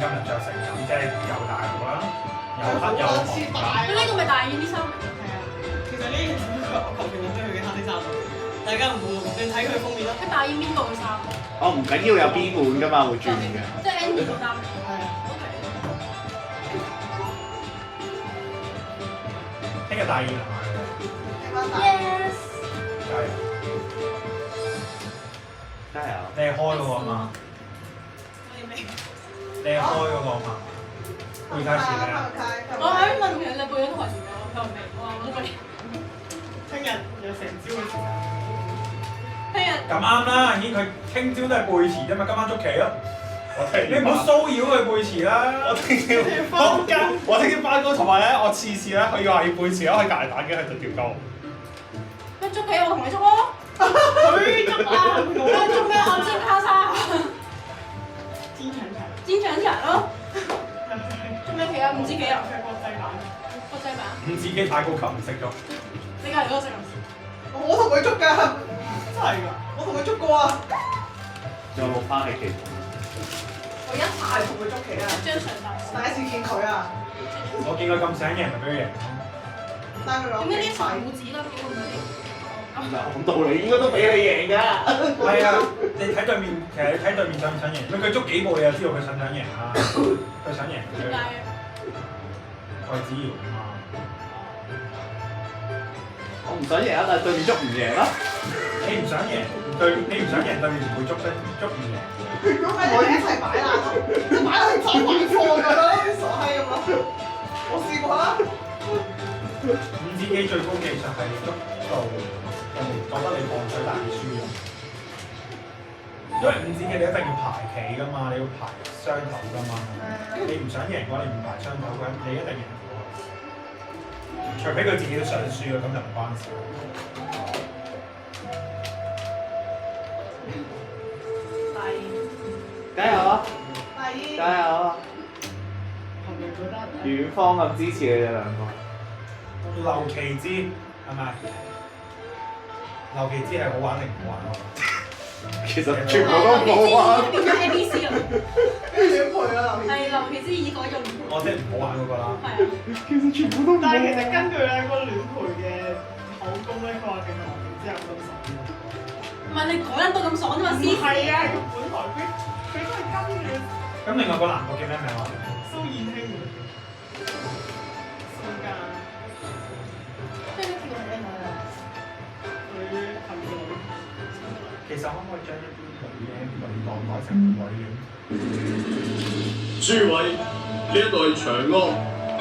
今日着成咁，即係又大陸啦，又黑又黐紅大。呢個咪大燕啲衫嚟㗎。係啊，其實呢件我求其揾咗佢嘅黑色衫，大家唔好你睇佢封面啦。佢大燕邊個嘅衫？哦，唔緊要有邊款㗎嘛，會轉嘅。即係 Andy 個衫。係啊。 聽日大燕係咪？ Yes。加油！加油！你係開嗰個嘛？你係開嗰個嘛？會開始咩啊？我喺問佢你背咗台詞未？我唔明，我話我背。聽日有成朝嘅時間。聽日。咁啱啦，已經佢聽朝都係背詞啫嘛，今晚捉棋咯。你唔好騷擾佢背詞啦。我聽朝翻工，同埋咧，我次次咧佢話要背詞咧，我喺隔離打機喺度調高。咩捉棋？我同你捉咯。佢捉啊！我捉咩？我煎卡沙。煎腸腸。煎腸腸咯。捉咩棋啊？唔知棋啊？國際版。國際版。唔自己太高級唔識咗。你隔離嗰個識唔識？我同佢捉㗎，真係㗎，我同佢捉過啊！有冇翻起棋？我一排同佢捉棋啊！張相大。第一次見佢啊！我見佢咁醒贏就俾佢贏。帶佢攞點解啲棋茶壺子啦？幾好睇？講道理應該都俾你贏㗎。係啊，你睇對面，其實你睇對面想唔想贏？佢捉幾步你就知道佢想唔想贏啦。佢想贏。點解？魏子瑤啊嘛。我唔想贏啊，但係對面捉唔贏啦。你唔想贏，你唔想贏對面唔會捉唔贏。如果我哋一齊擺爛咯，即係擺爛走埋貨㗎啦，啲傻閪咁咯。我試過啦。五子棋最高技術係捉到人哋覺得你放水但係輸啊。因為五子棋你一定要排棋㗎嘛，你要排雙頭㗎嘛。你唔想贏嘅話，你唔排雙頭嘅，你一定贏唔到。除非佢自己都想輸啊，咁就唔關事。加油啊！大姨。加油啊！遠方咁支持你哋兩個。劉其姿係咪？劉其姿係好玩定唔好玩咯？其實全部都冇玩。變咗 ABC 啊！點配啊？係劉其姿已改咗亂配。我即係唔好玩嗰個啦。係啊。其實全部都冇。但係其實根據咧個亂配嘅口供咧，佢話淨係劉其之後咁爽。唔係你講得都咁爽啫嘛，師傅。係啊，佢本來佢都係跟住咁另外個男嘅叫咩名話？蘇燕興。蘇家。即係呢條係咩啊？佢係女。其實可唔可以將一啲女當改成女嘅？諸位，呢一度係長安，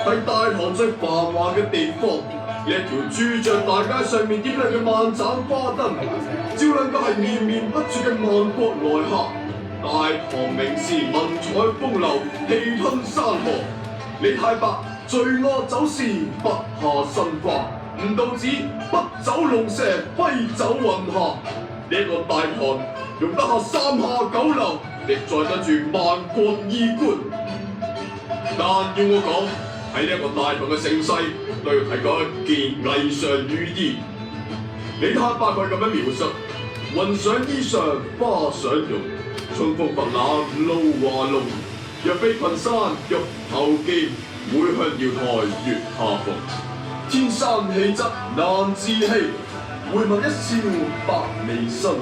係大唐最繁華嘅地方。呢一條珠像大街上面點亮嘅萬盞花燈，照亮嘅係綿綿不絕嘅萬國來客。大唐名士文采風流，氣吞山河。李太白罪惡走私，不下生花。吳道子不走龍蛇，揮走雲霞。呢一個大唐容得下三下九流，亦載得住萬國衣冠。但要我講，喺呢一個大唐嘅盛世，都要提過一件霓裳羽衣。李太白佢咁樣描述：雲上衣裳花上容，春風拂檻露華濃。若非群山玉頭見，會向瑤台月下逢。天生氣質難自棄，回眸一笑百媚生，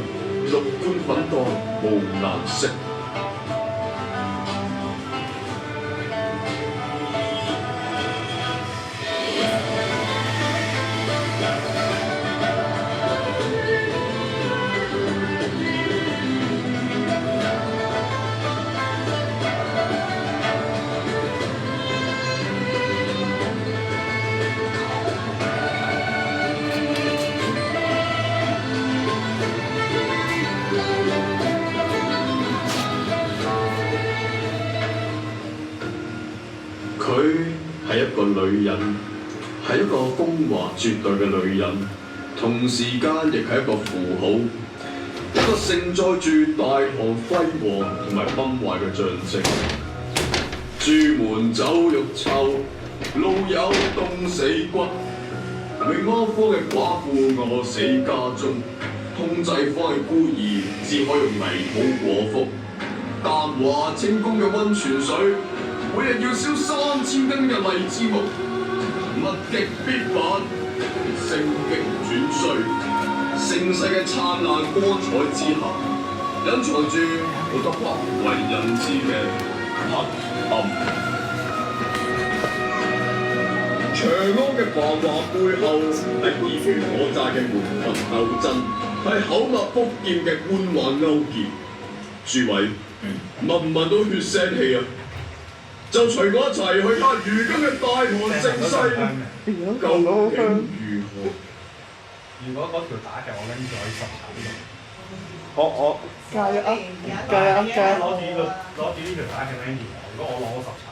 六官粉黛無難識。佢係一個女人，係一個風華絕代嘅女人，同時間亦係一個符號，一個盛載住大唐輝煌同埋崩壞嘅象徵。朱門酒肉臭，路有凍死骨。永安坊嘅寡婦餓死家中，通濟坊嘅孤兒只可用泥土果腹。淡華清宮嘅溫泉水，每日要燒30斤嘅荔枝木，物極必反，盛極轉衰，盛世嘅燦爛光彩之下，隱藏住好多不為人知嘅黑暗。長安嘅繁華背後係爾虞我詐嘅門閥鬥爭，係口蜜腹劍嘅官宦勾結。諸位，聞唔聞到血腥氣啊？就隨我一齊去睇如今嘅大唐盛世，究竟如何？如果嗰條打嘅，我拎住可以濕產嘅。我加油啊！攞住呢條打嘅 Mandy，如果我攞到10層。